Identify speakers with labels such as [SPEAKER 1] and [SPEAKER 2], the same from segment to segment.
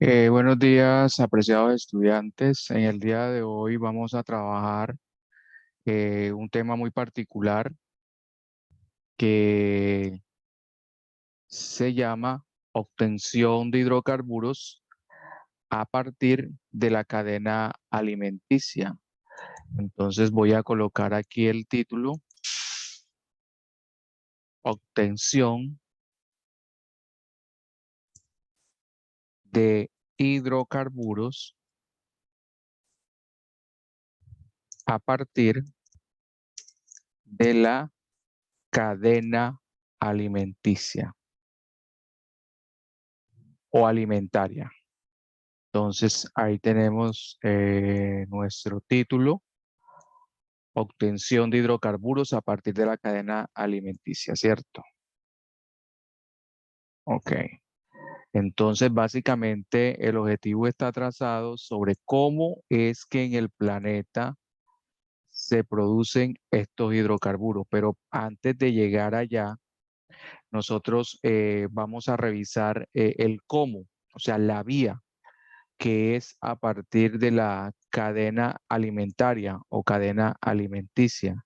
[SPEAKER 1] Buenos días, apreciados estudiantes. En el día de hoy vamos a trabajar un tema muy particular que se llama obtención de hidrocarburos a partir de la cadena alimenticia. Entonces voy a colocar aquí el título, obtención de hidrocarburos a partir de la cadena alimenticia o alimentaria. Entonces ahí tenemos nuestro título, obtención de hidrocarburos a partir de la cadena alimenticia, ¿cierto? Ok. Entonces básicamente el objetivo está trazado sobre cómo es que en el planeta se producen estos hidrocarburos, pero antes de llegar allá, nosotros vamos a revisar el cómo, o sea, la vía, que es a partir de la cadena alimentaria o cadena alimenticia.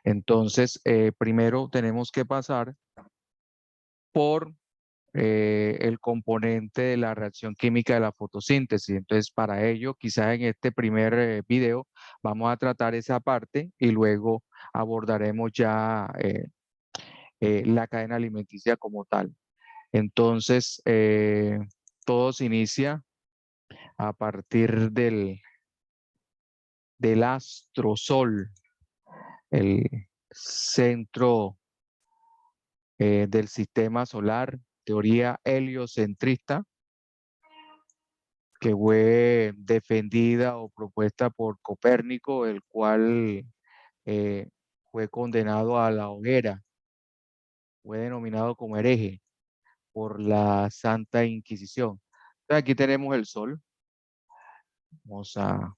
[SPEAKER 1] Entonces, primero tenemos que pasar por el componente de la reacción química de la fotosíntesis. Entonces, para ello, quizás en este primer video vamos a tratar esa parte y luego abordaremos ya la cadena alimenticia como tal. Entonces, todo se inicia a partir del astrosol, el centro del sistema solar, teoría heliocentrista, que fue defendida o propuesta por Copérnico, el cual eh, fue condenado a la hoguera, fue denominado como hereje por la Santa Inquisición. Entonces, aquí tenemos el Sol, vamos a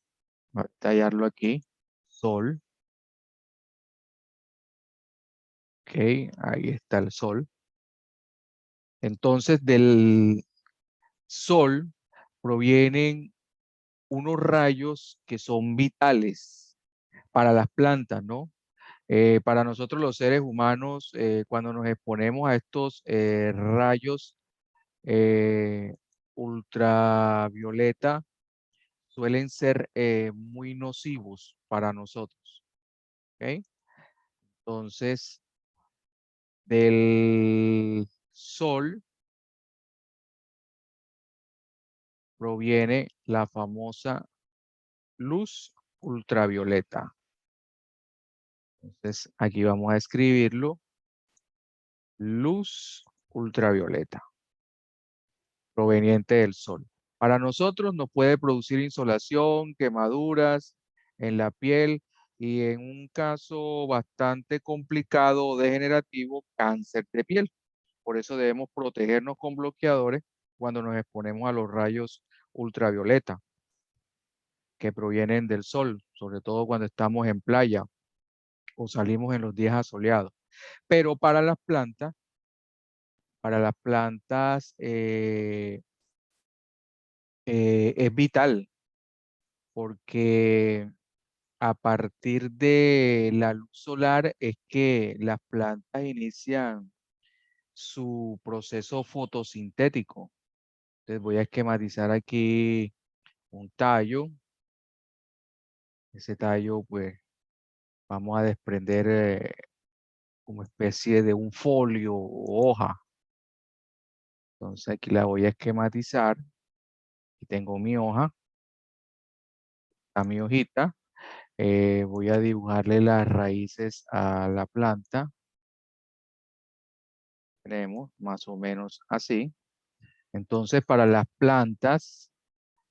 [SPEAKER 1] tallarlo aquí, Sol, ok, ahí está el Sol. Entonces, del Sol provienen unos rayos que son vitales para las plantas, ¿no? Para nosotros los seres humanos, cuando nos exponemos a estos rayos eh, ultravioleta, suelen ser muy nocivos para nosotros, ¿ok? Entonces, del sol proviene la famosa luz ultravioleta. Entonces, aquí vamos a escribirlo, luz ultravioleta, proveniente del sol. Para nosotros nos puede producir insolación, quemaduras en la piel y en un caso bastante complicado o degenerativo, cáncer de piel. Por eso debemos protegernos con bloqueadores cuando nos exponemos a los rayos ultravioleta que provienen del sol, sobre todo cuando estamos en playa o salimos en los días asoleados. Pero para las plantas es vital porque a partir de la luz solar es que las plantas inician su proceso fotosintético. Entonces voy a esquematizar aquí un tallo. Ese tallo, pues, vamos a desprender como especie de un folio o hoja. Entonces aquí la voy a esquematizar. Aquí tengo mi hoja, a mi hojita. Voy a dibujarle las raíces a la planta. Tenemos más o menos así. Entonces, para las plantas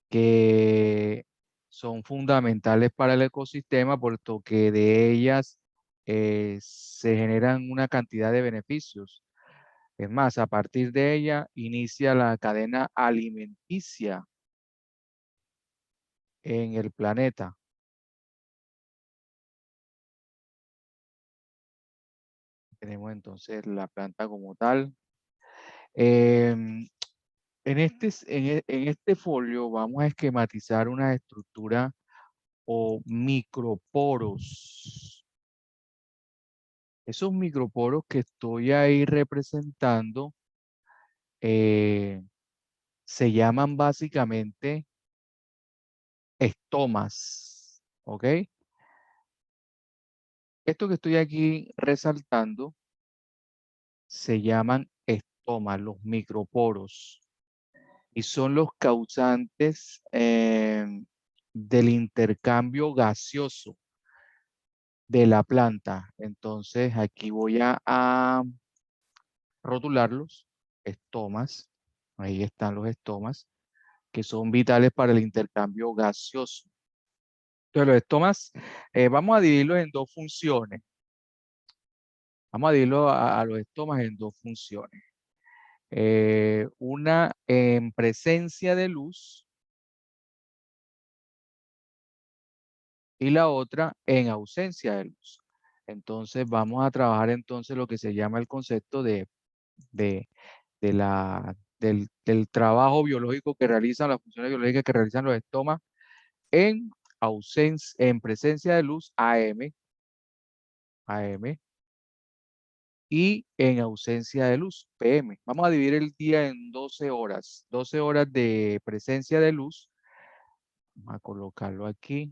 [SPEAKER 1] que son fundamentales para el ecosistema, puesto que de ellas se generan una cantidad de beneficios. Es más, a partir de ella inicia la cadena alimenticia en el planeta. Tenemos entonces la planta como tal. Em, En este folio vamos a esquematizar una estructura o microporos. Esos microporos que estoy ahí representando eh, se llaman básicamente estomas, ¿ok? Esto que estoy aquí resaltando se llaman estomas, los microporos, y son los causantes del intercambio gaseoso de la planta. Entonces aquí voy a rotularlos, estomas, ahí están los estomas, que son vitales para el intercambio gaseoso. Entonces los estomas, vamos a dividirlos en dos funciones. Vamos a dividirlo a los estomas en dos funciones. Una en presencia de luz y la otra en ausencia de luz. Entonces vamos a trabajar entonces lo que se llama el concepto de, del trabajo biológico que realizan, las funciones biológicas que realizan los estomas en en presencia de luz AM, y en ausencia de luz, PM. Vamos a dividir el día en 12 horas. 12 horas de presencia de luz. Vamos a colocarlo aquí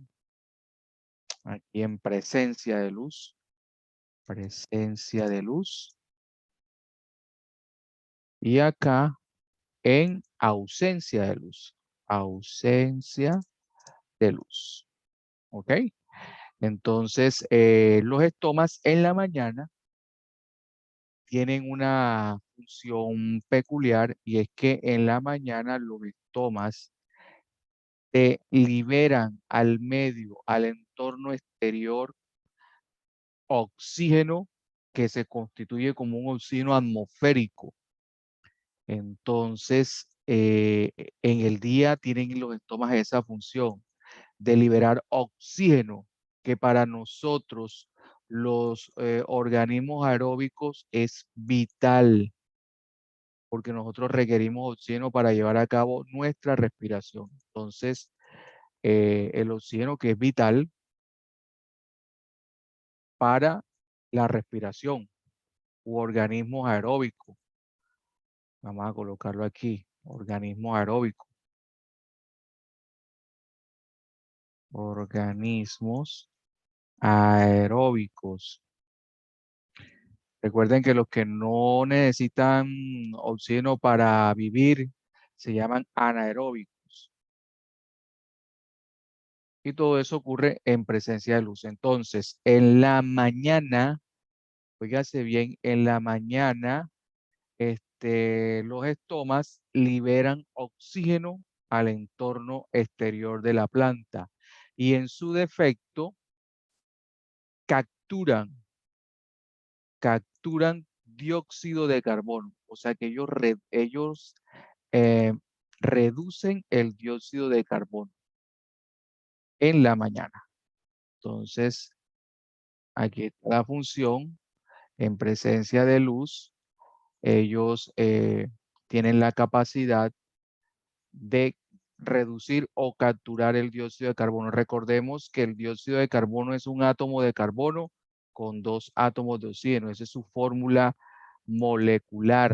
[SPEAKER 1] en presencia de luz. Presencia de luz. Y acá en ausencia de luz. Ausencia de luz. ¿Ok? Entonces, los estomas en la mañana tienen una función peculiar y es que en la mañana los estomas te liberan al medio, al entorno exterior, oxígeno que se constituye como un oxígeno atmosférico. Entonces, en el día tienen los estomas esa función de liberar oxígeno, que para nosotros, los organismos aeróbicos, es vital, porque nosotros requerimos oxígeno para llevar a cabo nuestra respiración. Entonces, el oxígeno que es vital para la respiración u organismos aeróbicos. Vamos a colocarlo aquí, organismos aeróbicos. Organismos aeróbicos. Recuerden que los que no necesitan oxígeno para vivir se llaman anaeróbicos. Y todo eso ocurre en presencia de luz. Entonces, en la mañana, oígase bien, en la mañana, los estomas liberan oxígeno al entorno exterior de la planta y en su defecto capturan, capturan dióxido de carbono. O sea que ellos eh, reducen el dióxido de carbono en la mañana. Entonces, aquí está la función en presencia de luz. Ellos tienen la capacidad de reducir o capturar el dióxido de carbono. Recordemos que el dióxido de carbono es un átomo de carbono con dos átomos de oxígeno. Esa es su fórmula molecular.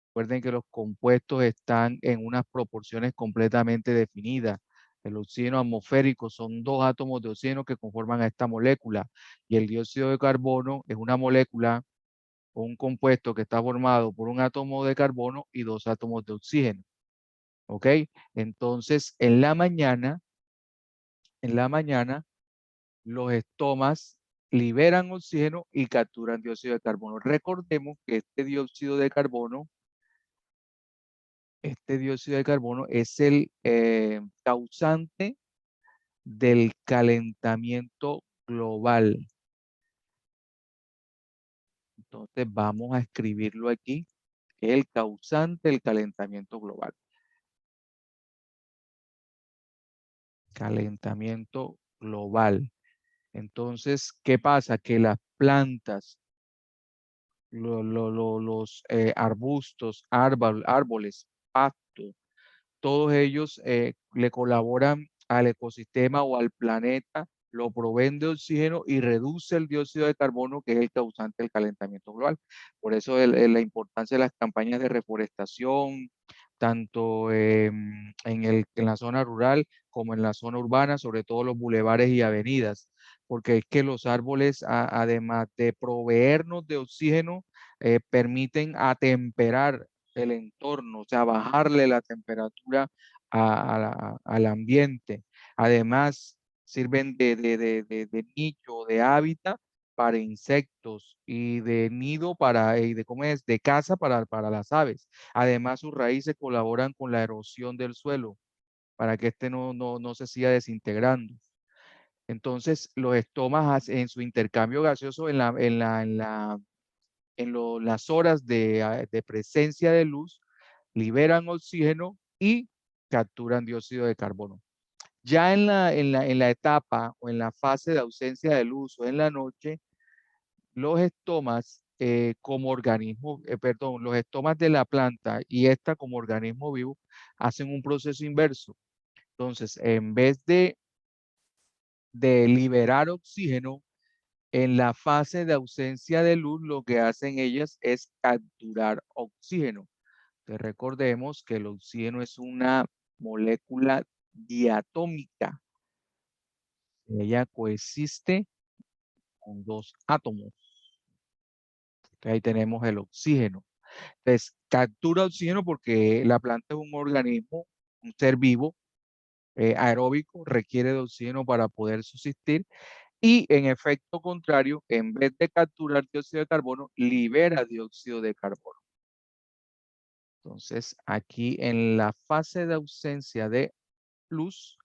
[SPEAKER 1] Recuerden que los compuestos están en unas proporciones completamente definidas. El oxígeno atmosférico son dos átomos de oxígeno que conforman a esta molécula y el dióxido de carbono es una molécula o un compuesto que está formado por un átomo de carbono y dos átomos de oxígeno. ¿Ok? Entonces, en la mañana, los estomas liberan oxígeno y capturan dióxido de carbono. Recordemos que este dióxido de carbono es el causante del calentamiento global. Entonces, vamos a escribirlo aquí, el causante del calentamiento global. Calentamiento global. Entonces, ¿qué pasa? Que las plantas, los arbustos, árboles, pasto. Todos ellos le colaboran al ecosistema o al planeta, lo proveen de oxígeno y reduce el dióxido de carbono, que es el causante del calentamiento global. Por eso la importancia de las campañas de reforestación, tanto en la zona rural como en la zona urbana, sobre todo los bulevares y avenidas, porque es que los árboles, además de proveernos de oxígeno, permiten atemperar el entorno, o sea, bajarle la temperatura al ambiente. Además, sirven de nicho, de hábitat para insectos y de nido ¿cómo es? De casa para las aves. Además, sus raíces colaboran con la erosión del suelo para que este no se siga desintegrando. Entonces, los estomas en su intercambio gaseoso las horas de presencia de luz, liberan oxígeno y capturan dióxido de carbono. Ya en la etapa o en la fase de ausencia de luz o en la noche, los estomas como organismo, perdón, los estomas de la planta y esta como organismo vivo hacen un proceso inverso. Entonces, en vez de liberar oxígeno, en la fase de ausencia de luz, lo que hacen ellas es capturar oxígeno. Entonces, recordemos que el oxígeno es una molécula diatómica. Ella coexiste con dos átomos. Entonces, ahí tenemos el oxígeno. Entonces, captura oxígeno porque la planta es un organismo, un ser vivo, aeróbico, requiere de oxígeno para poder subsistir. Y en efecto contrario, en vez de capturar dióxido de carbono, libera dióxido de carbono. Entonces, aquí en la fase de ausencia de luz,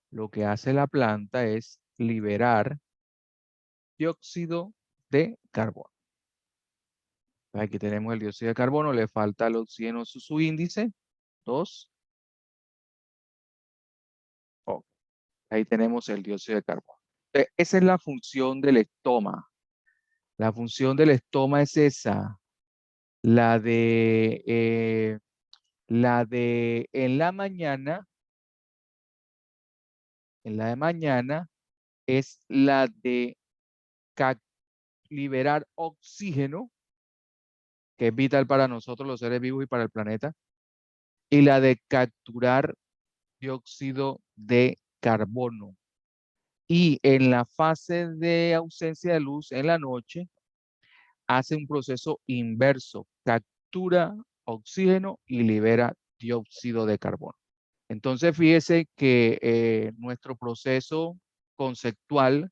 [SPEAKER 1] lo que hace la planta es liberar dióxido de carbono. Aquí tenemos el dióxido de carbono, le falta el oxígeno su índice, 2. Oh, ahí tenemos el dióxido de carbono. Esa es la función del estoma. La función del estoma es esa, la de en la de mañana es la de liberar oxígeno, que es vital para nosotros los seres vivos y para el planeta, y la de capturar dióxido de carbono. Y en la fase de ausencia de luz en la noche, hace un proceso inverso, captura oxígeno y libera dióxido de carbono. Entonces, fíjese que nuestro proceso conceptual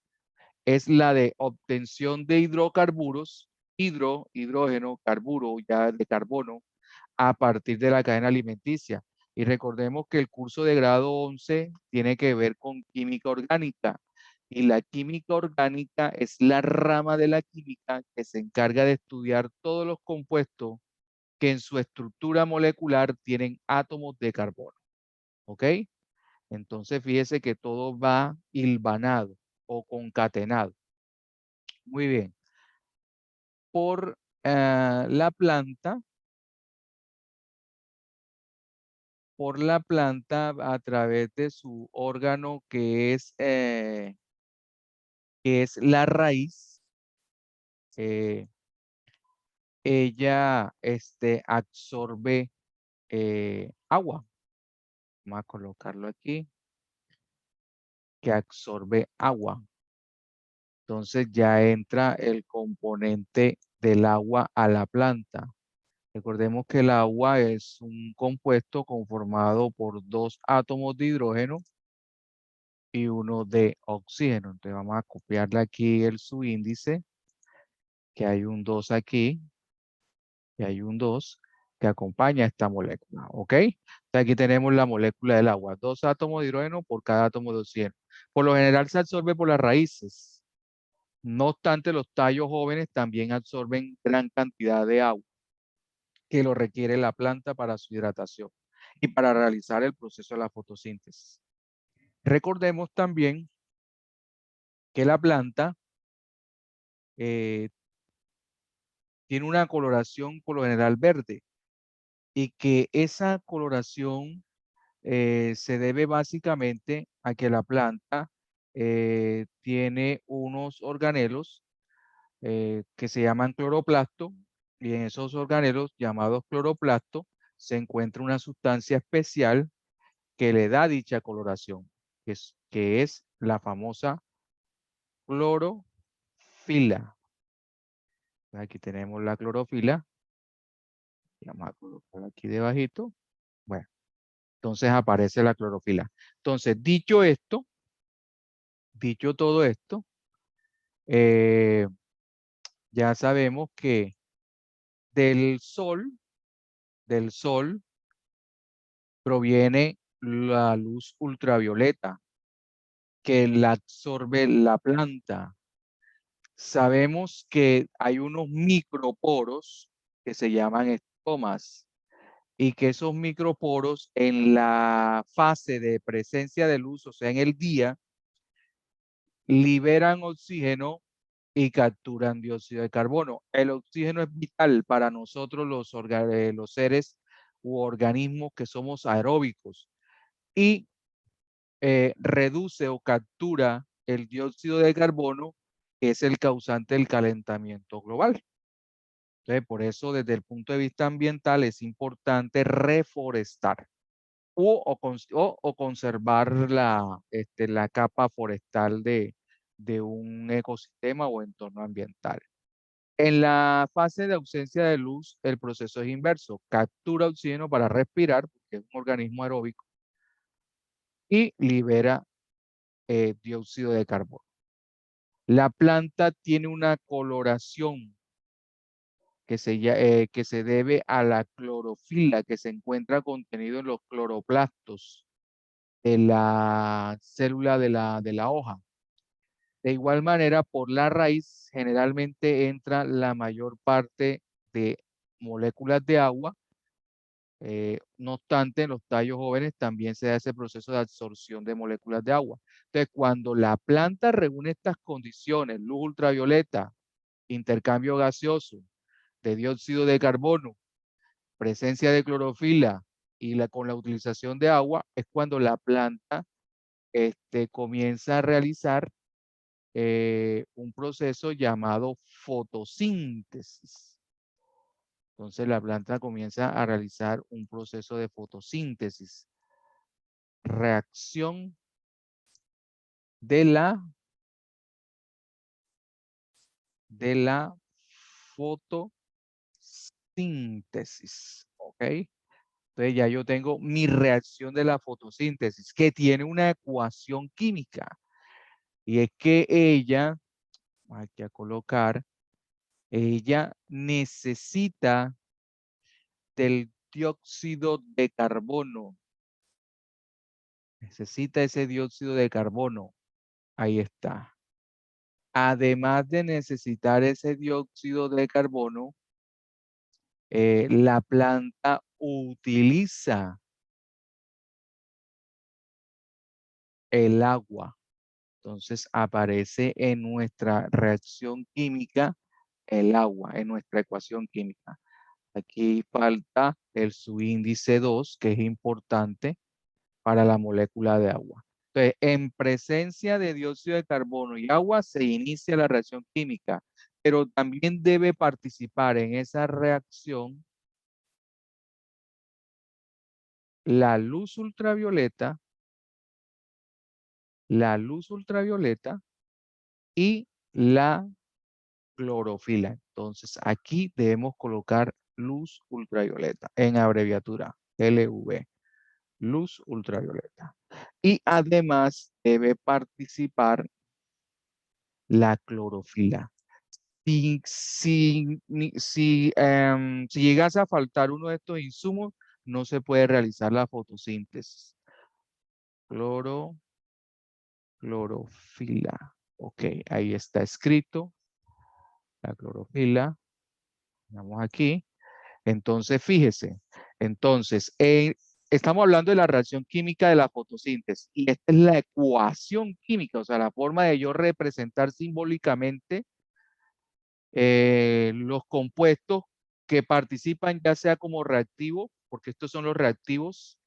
[SPEAKER 1] es la de obtención de hidrocarburos, hidrógeno, carburo, ya de carbono, a partir de la cadena alimenticia. Y recordemos que el curso de grado 11 tiene que ver con química orgánica. Y la química orgánica es la rama de la química que se encarga de estudiar todos los compuestos que en su estructura molecular tienen átomos de carbono. ¿Ok? Entonces, fíjese que todo va hilvanado o concatenado. Muy bien. Por la planta a través de su órgano que es la raíz, eh, ella absorbe agua. Vamos a colocarlo aquí, que absorbe agua. Entonces ya entra el componente del agua a la planta. Recordemos que el agua es un compuesto conformado por dos átomos de hidrógeno y uno de oxígeno. Entonces vamos a copiarle aquí el subíndice, que hay un 2 aquí, y hay un 2 que acompaña a esta molécula, ¿ok? Entonces aquí tenemos la molécula del agua, dos átomos de hidrógeno por cada átomo de oxígeno. Por lo general se absorbe por las raíces. No obstante, los tallos jóvenes también absorben gran cantidad de agua que lo requiere la planta para su hidratación y para realizar el proceso de la fotosíntesis. Recordemos también que la planta eh, tiene una coloración por lo general verde. y que esa coloración se debe básicamente a que la planta tiene unos organelos que se llaman cloroplasto, y en esos organelos llamados cloroplasto se encuentra una sustancia especial que le da dicha coloración, que es la famosa clorofila. Aquí tenemos la clorofila, vamos a colocar aquí debajito. Bueno, entonces aparece la clorofila. Entonces, dicho todo esto, eh, ya sabemos que del sol, del sol proviene la luz ultravioleta que la absorbe la planta. Sabemos que hay unos microporos que se llaman estomas y que esos microporos en la fase de presencia de luz, o sea, en el día, liberan oxígeno y capturan dióxido de carbono. El oxígeno es vital para nosotros los seres u organismos que somos aeróbicos y reduce o captura el dióxido de carbono, que es el causante del calentamiento global. Entonces, por eso, desde el punto de vista ambiental, es importante reforestar o conservar la capa forestal de un ecosistema o entorno ambiental. En la fase de ausencia de luz, el proceso es inverso. Captura oxígeno para respirar, porque es un organismo aeróbico, y libera dióxido de carbono. La planta tiene una coloración que se debe a la clorofila que se encuentra contenido en los cloroplastos de la célula de la hoja. De igual manera, por la raíz generalmente entra la mayor parte de moléculas de agua. No obstante, en los tallos jóvenes también se da ese proceso de absorción de moléculas de agua. Entonces, cuando la planta reúne estas condiciones, luz ultravioleta, intercambio gaseoso de dióxido de carbono, presencia de clorofila y con la utilización de agua, es cuando la planta comienza a realizar un proceso llamado fotosíntesis. Entonces la planta comienza a realizar un proceso de fotosíntesis, reacción de la fotosíntesis, ¿ok? Entonces ya yo tengo mi reacción de la fotosíntesis, que tiene una ecuación química, y es que ella, aquí a colocar, ella necesita del dióxido de carbono. Necesita ese dióxido de carbono. Ahí está. Además de necesitar ese dióxido de carbono, la planta utiliza el agua. Entonces aparece en nuestra reacción química el agua, en nuestra ecuación química. Aquí falta el subíndice 2, que es importante para la molécula de agua. Entonces, en presencia de dióxido de carbono y agua se inicia la reacción química, pero también debe participar en esa reacción la luz ultravioleta, y la clorofila. Entonces, aquí debemos colocar luz ultravioleta en abreviatura, LUV, luz ultravioleta. Y además debe participar la clorofila. Si llegase a faltar uno de estos insumos, no se puede realizar la fotosíntesis. Clorofila. Ok, ahí está escrito la clorofila. Vamos aquí. Entonces, fíjese. Entonces, estamos hablando de la reacción química de la fotosíntesis. Y esta es la ecuación química, o sea, la forma de yo representar simbólicamente los compuestos que participan ya sea como reactivo porque estos son los reactivos,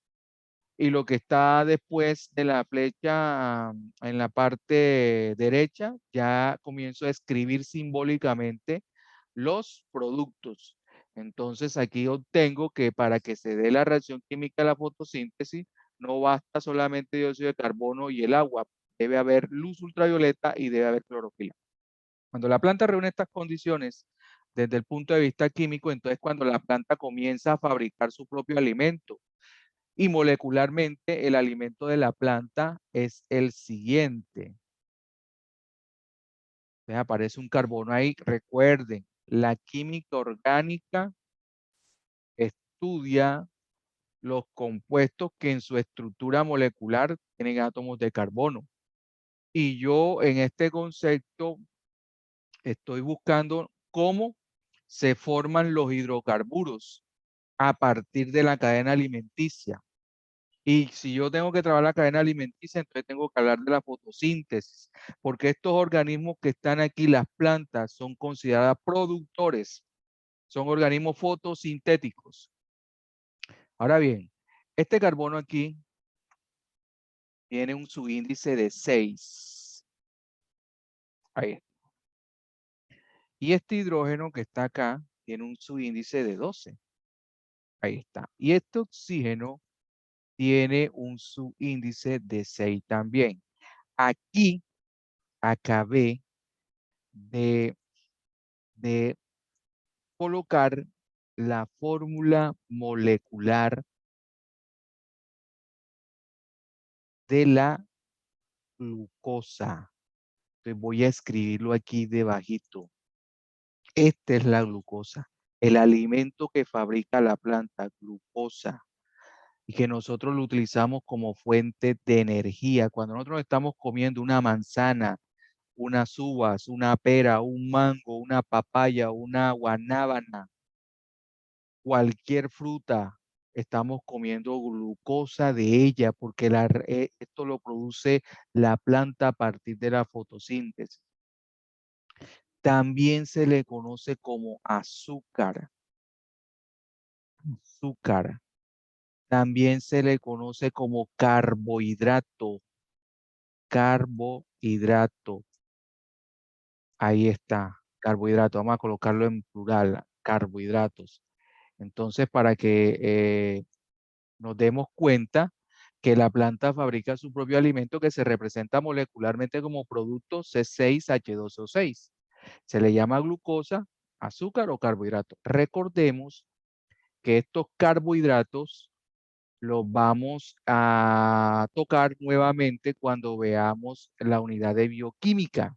[SPEAKER 1] y lo que está después de la flecha en la parte derecha, ya comienzo a escribir simbólicamente los productos. Entonces aquí obtengo que para que se dé la reacción química de la fotosíntesis, no basta solamente dióxido de carbono y el agua, debe haber luz ultravioleta y debe haber clorofila. Cuando la planta reúne estas condiciones desde el punto de vista químico, entonces cuando la planta comienza a fabricar su propio alimento. Y molecularmente el alimento de la planta es el siguiente. Entonces aparece un carbono ahí. Recuerden, la química orgánica estudia los compuestos que en su estructura molecular tienen átomos de carbono. Y yo en este concepto estoy buscando cómo se forman los hidrocarburos a partir de la cadena alimenticia. Y si yo tengo que trabajar la cadena alimenticia, entonces tengo que hablar de la fotosíntesis, porque estos organismos que están aquí, las plantas, son consideradas productores, son organismos fotosintéticos. Ahora bien, este carbono aquí tiene un subíndice de 6. Ahí. Y este hidrógeno que está acá tiene un subíndice de 12. Ahí está. Y este oxígeno tiene un subíndice de 6 también. Aquí acabé de colocar la fórmula molecular de la glucosa. Entonces voy a escribirlo aquí debajito. Esta es la glucosa, el alimento que fabrica la planta, glucosa, y que nosotros lo utilizamos como fuente de energía. Cuando nosotros estamos comiendo una manzana, unas uvas, una pera, un mango, una papaya, una guanábana, cualquier fruta, estamos comiendo glucosa de ella porque esto lo produce la planta a partir de la fotosíntesis. También se le conoce como azúcar. Azúcar. También se le conoce como carbohidrato. Carbohidrato. Ahí está, carbohidrato. Vamos a colocarlo en plural, carbohidratos. Entonces, para que nos demos cuenta que la planta fabrica su propio alimento que se representa molecularmente como producto C6H12O6. Se le llama glucosa, azúcar o carbohidrato. Recordemos que estos carbohidratos los vamos a tocar nuevamente cuando veamos la unidad de bioquímica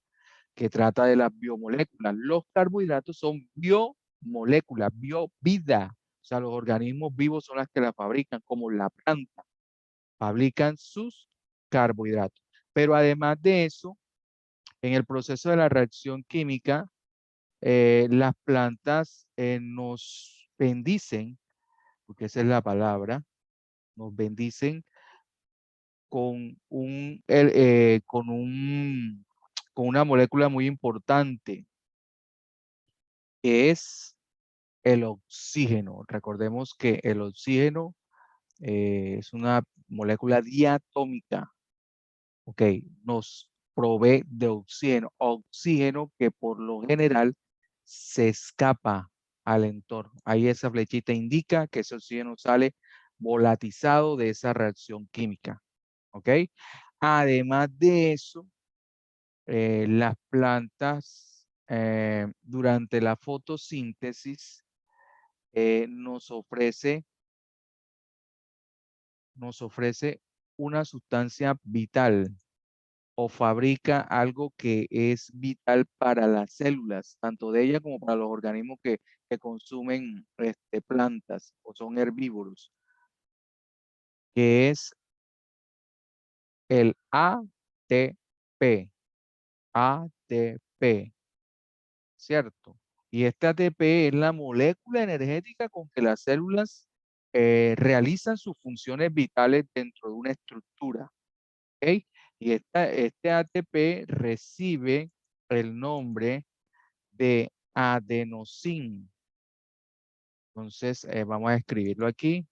[SPEAKER 1] que trata de las biomoléculas. Los carbohidratos son biomoléculas, biovida. O sea, los organismos vivos son las que la fabrican, como la planta, fabrican sus carbohidratos. Pero además de eso, en el proceso de la reacción química, las plantas nos bendicen, porque esa es la palabra, nos bendicen con con una molécula muy importante, que es el oxígeno. Recordemos que el oxígeno es una molécula diatómica. Ok, nos provee de oxígeno. Oxígeno que por lo general se escapa al entorno. Ahí esa flechita indica que ese oxígeno sale volatizado de esa reacción química. Ok, además de eso, las plantas durante la fotosíntesis nos ofrece una sustancia vital o fabrica algo que es vital para las células, tanto de ella como para los organismos que consumen plantas o son herbívoros, que es el ATP. ATP, ¿cierto? Y este ATP es la molécula energética con que las células realizan sus funciones vitales dentro de una estructura. ¿Ok? Y este ATP recibe el nombre de adenosín. Entonces, vamos a escribirlo aquí.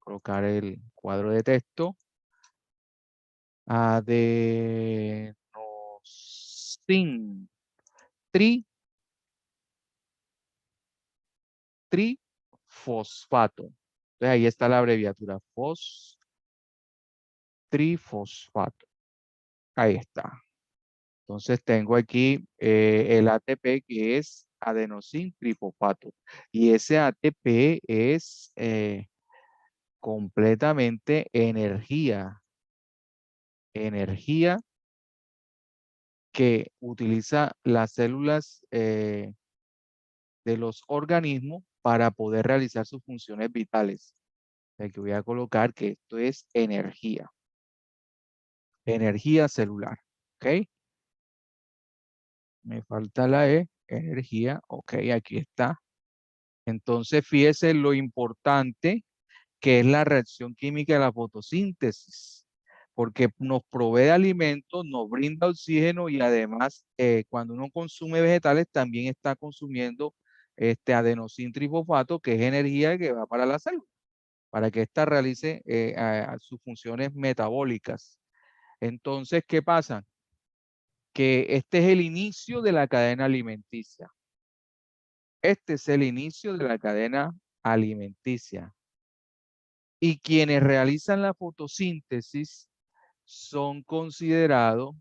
[SPEAKER 1] colocar el cuadro de texto. Adenosin trifosfato. Entonces ahí está la abreviatura, trifosfato. Ahí está. Entonces tengo aquí el ATP que es adenosin trifosfato. Y ese ATP es completamente energía. Energía que utiliza las células de los organismos para poder realizar sus funciones vitales. Aquí voy a colocar que esto es energía. Energía celular. ¿Ok? Me falta la E, energía. Ok, aquí está. Entonces, fíjese lo importante que es la reacción química de la fotosíntesis, porque nos provee alimentos, nos brinda oxígeno y además, cuando uno consume vegetales, también está consumiendo este adenosín trifosfato, que es energía que va para la célula, para que ésta realice sus funciones metabólicas. Entonces, ¿qué pasa? Que este es el inicio de la cadena alimenticia. Este es el inicio de la cadena alimenticia. Y quienes realizan la fotosíntesis son considerados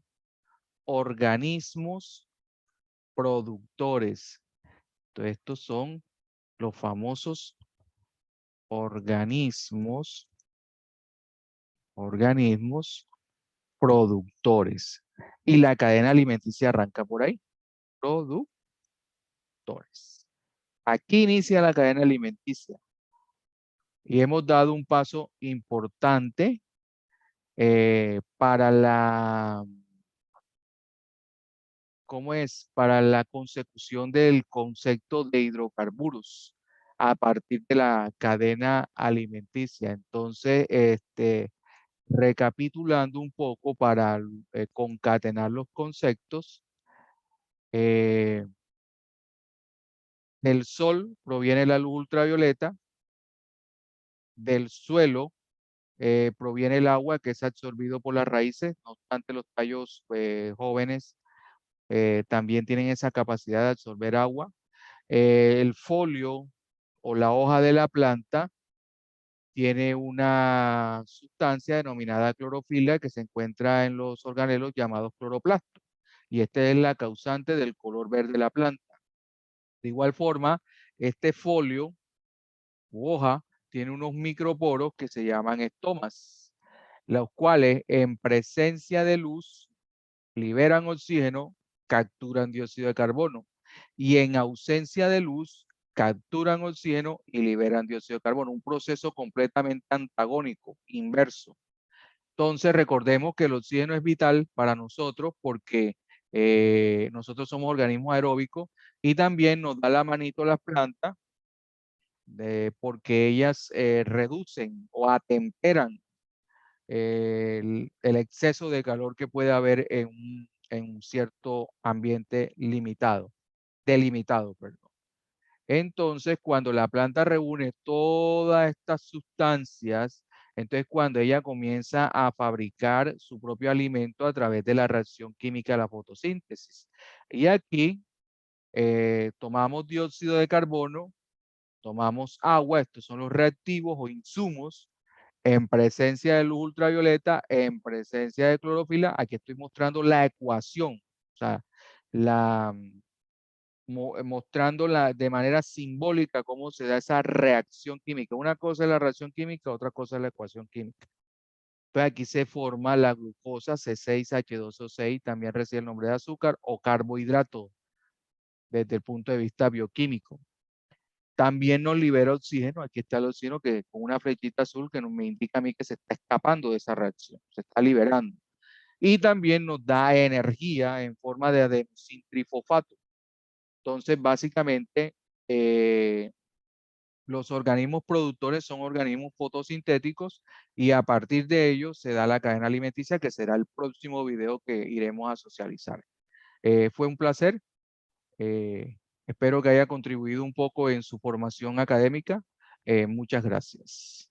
[SPEAKER 1] organismos productores. Entonces, estos son los famosos organismos productores. Y la cadena alimenticia arranca por ahí. Productores. Aquí inicia la cadena alimenticia. Y hemos dado un paso importante para ¿cómo es? Para la consecución del concepto de hidrocarburos a partir de la cadena alimenticia. Entonces, recapitulando un poco para concatenar los conceptos, eh, del sol proviene la luz ultravioleta, del suelo proviene el agua que es absorbido por las raíces, no obstante los tallos jóvenes también tienen esa capacidad de absorber agua. El folio o la hoja de la planta tiene una sustancia denominada clorofila que se encuentra en los organelos llamados cloroplastos. Y esta es la causante del color verde de la planta. De igual forma, este folio u hoja tiene unos microporos que se llaman estomas, los cuales en presencia de luz liberan oxígeno, capturan dióxido de carbono. Y en ausencia de luz, capturan oxígeno y liberan dióxido de carbono. Un proceso completamente antagónico, inverso. Entonces, recordemos que el oxígeno es vital para nosotros porque nosotros somos organismos aeróbicos y también nos da la manito a las plantas porque ellas reducen o atemperan el exceso de calor que puede haber en un cierto ambiente delimitado, perdón. Entonces, cuando la planta reúne todas estas sustancias, entonces cuando ella comienza a fabricar su propio alimento a través de la reacción química de la fotosíntesis. Y aquí tomamos dióxido de carbono, tomamos agua, estos son los reactivos o insumos, en presencia de luz ultravioleta, en presencia de clorofila. Aquí estoy mostrando la ecuación, o sea, la, mostrando de manera simbólica cómo se da esa reacción química. Una cosa es la reacción química, otra cosa es la ecuación química. Entonces aquí se forma la glucosa C6H12O6, también recibe el nombre de azúcar o carbohidrato desde el punto de vista bioquímico. También nos libera oxígeno. Aquí está el oxígeno que con una flechita azul que me indica a mí que se está escapando de esa reacción, se está liberando. Y también nos da energía en forma de adenosín trifosfato. Entonces, básicamente, los organismos productores son organismos fotosintéticos y a partir de ellos se da la cadena alimenticia, que será el próximo video que iremos a socializar. Fue un placer. Espero que haya contribuido un poco en su formación académica. Muchas gracias.